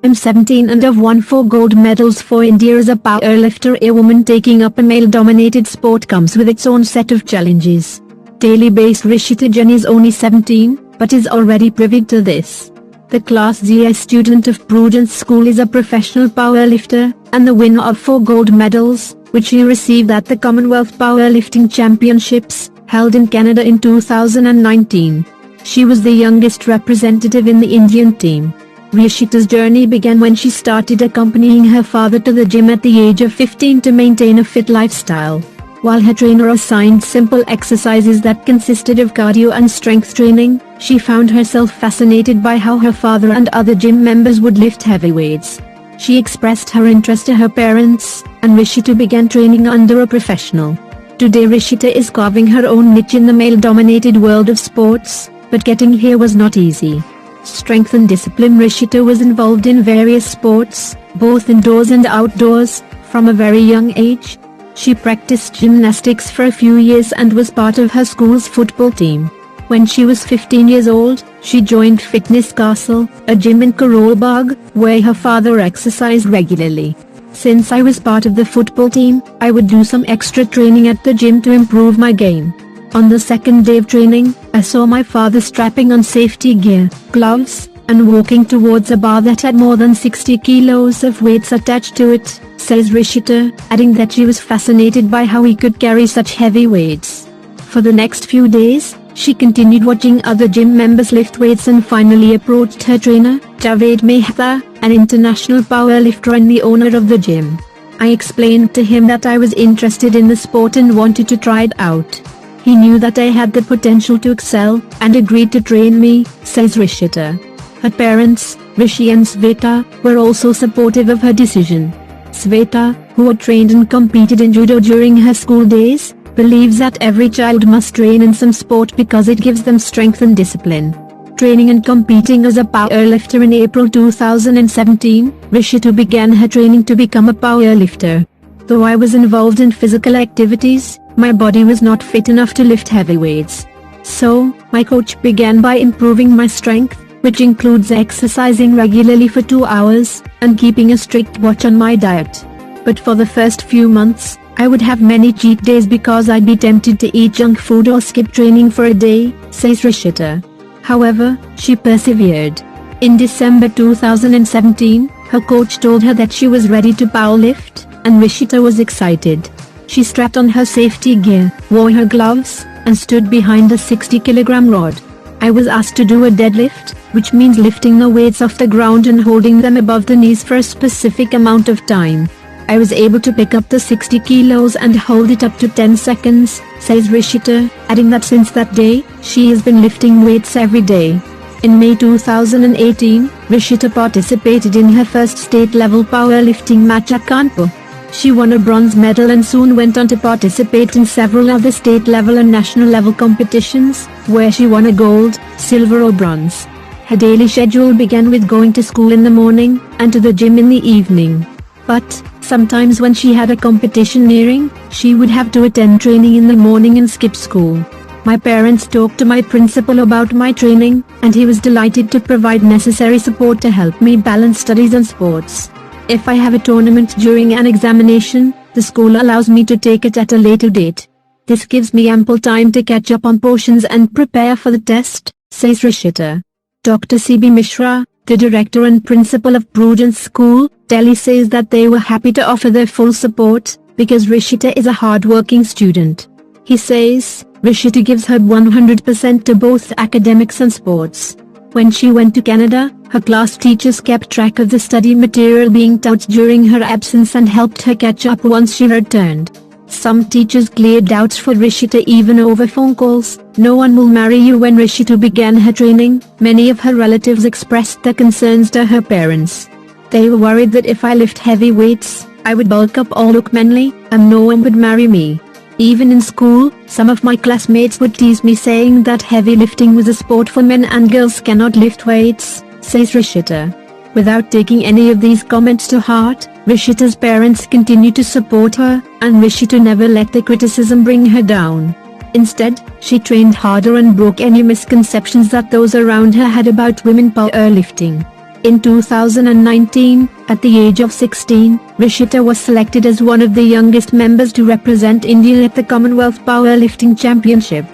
I'm 17 and have won 4 gold medals for India as a powerlifter. A woman taking up a male-dominated sport comes with its own set of challenges. Daily based Rishita Jain is only 17, but is already privy to this. The Class GI student of Prudence School is a professional powerlifter, and the winner of 4 gold medals, which she received at the Commonwealth Powerlifting Championships, held in Canada in 2019. She was the youngest representative in the Indian team. Rishita's journey began when she started accompanying her father to the gym at the age of 15 to maintain a fit lifestyle. While her trainer assigned simple exercises that consisted of cardio and strength training, she found herself fascinated by how her father and other gym members would lift heavy weights. She expressed her interest to her parents, and Rishita began training under a professional. Today Rishita is carving her own niche in the male-dominated world of sports, but getting here was not easy. Strength and discipline. Rishita was involved in various sports, both indoors and outdoors, from a very young age. She practiced gymnastics for a few years and was part of her school's football team. When she was 15 years old, she joined Fitness Castle, a gym in Karol Bagh, where her father exercised regularly. Since I was part of the football team, I would do some extra training at the gym to improve my game. On the second day of training, I saw my father strapping on safety gear, gloves, and walking towards a bar that had more than 60 kilos of weights attached to it, says Rishita, adding that she was fascinated by how he could carry such heavy weights. For the next few days, she continued watching other gym members lift weights and finally approached her trainer, Javed Mehta, an international powerlifter and the owner of the gym. I explained to him that I was interested in the sport and wanted to try it out. He knew that I had the potential to excel, and agreed to train me, says Rishita. Her parents, Rishi and Sveta, were also supportive of her decision. Sveta, who had trained and competed in judo during her school days, believes that every child must train in some sport because it gives them strength and discipline. Training and competing as a powerlifter. In April 2017, Rishita began her training to become a powerlifter. Though I was involved in physical activities, my body was not fit enough to lift heavy weights. So, my coach began by improving my strength, which includes exercising regularly for 2 hours, and keeping a strict watch on my diet. But for the first few months, I would have many cheat days because I'd be tempted to eat junk food or skip training for a day, says Rishita. However, she persevered. In December 2017, her coach told her that she was ready to powerlift, and Rishita was excited. She strapped on her safety gear, wore her gloves, and stood behind the 60-kilogram rod. I was asked to do a deadlift, which means lifting the weights off the ground and holding them above the knees for a specific amount of time. I was able to pick up the 60 kilos and hold it up to 10 seconds, says Rishita, adding that since that day, she has been lifting weights every day. In May 2018, Rishita participated in her first state-level powerlifting match at Kanpur. She won a bronze medal and soon went on to participate in several other state-level and national-level competitions, where she won a gold, silver or bronze. Her daily schedule began with going to school in the morning, and to the gym in the evening. But, sometimes when she had a competition nearing, she would have to attend training in the morning and skip school. My parents talked to my principal about my training, and he was delighted to provide necessary support to help me balance studies and sports. If I have a tournament during an examination, the school allows me to take it at a later date. This gives me ample time to catch up on portions and prepare for the test, says Rishita. Dr. C.B. Mishra, the director and principal of Prudence School, Delhi, says that they were happy to offer their full support, because Rishita is a hard-working student. He says, Rishita gives her 100% to both academics and sports. When she went to Canada, her class teachers kept track of the study material being taught during her absence and helped her catch up once she returned. Some teachers cleared doubts for Rishita even over phone calls. No one will marry you. When Rishita began her training, many of her relatives expressed their concerns to her parents. They were worried that if I lift heavy weights, I would bulk up or look manly, and no one would marry me. Even in school, some of my classmates would tease me saying that heavy lifting was a sport for men and girls cannot lift weights, says Rishita. Without taking any of these comments to heart, Rishita's parents continue to support her, and Rishita never let the criticism bring her down. Instead, she trained harder and broke any misconceptions that those around her had about women powerlifting. In 2019, at the age of 16, Rishita was selected as one of the youngest members to represent India at the Commonwealth Powerlifting Championship.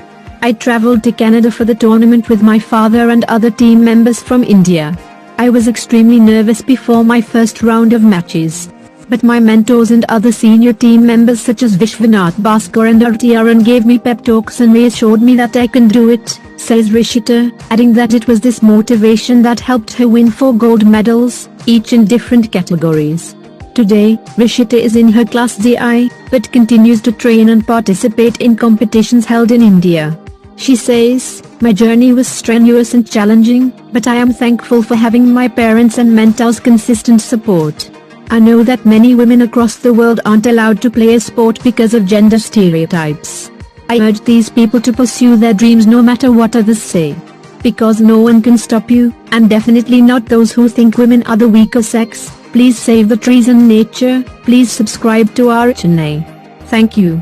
I travelled to Canada for the tournament with my father and other team members from India. I was extremely nervous before my first round of matches. But my mentors and other senior team members such as Vishwanath Bhaskar and Arti Arun gave me pep talks and reassured me that I can do it, says Rishita, adding that it was this motivation that helped her win 4 gold medals, each in different categories. Today, Rishita is in her Class ZI, but continues to train and participate in competitions held in India. She says, "My journey was strenuous and challenging, but I am thankful for having my parents and mentors' consistent support. I know that many women across the world aren't allowed to play a sport because of gender stereotypes. I urge these people to pursue their dreams no matter what others say. Because no one can stop you, and definitely not those who think women are the weaker sex. Please save the trees and nature. Please subscribe to our channel. Thank you."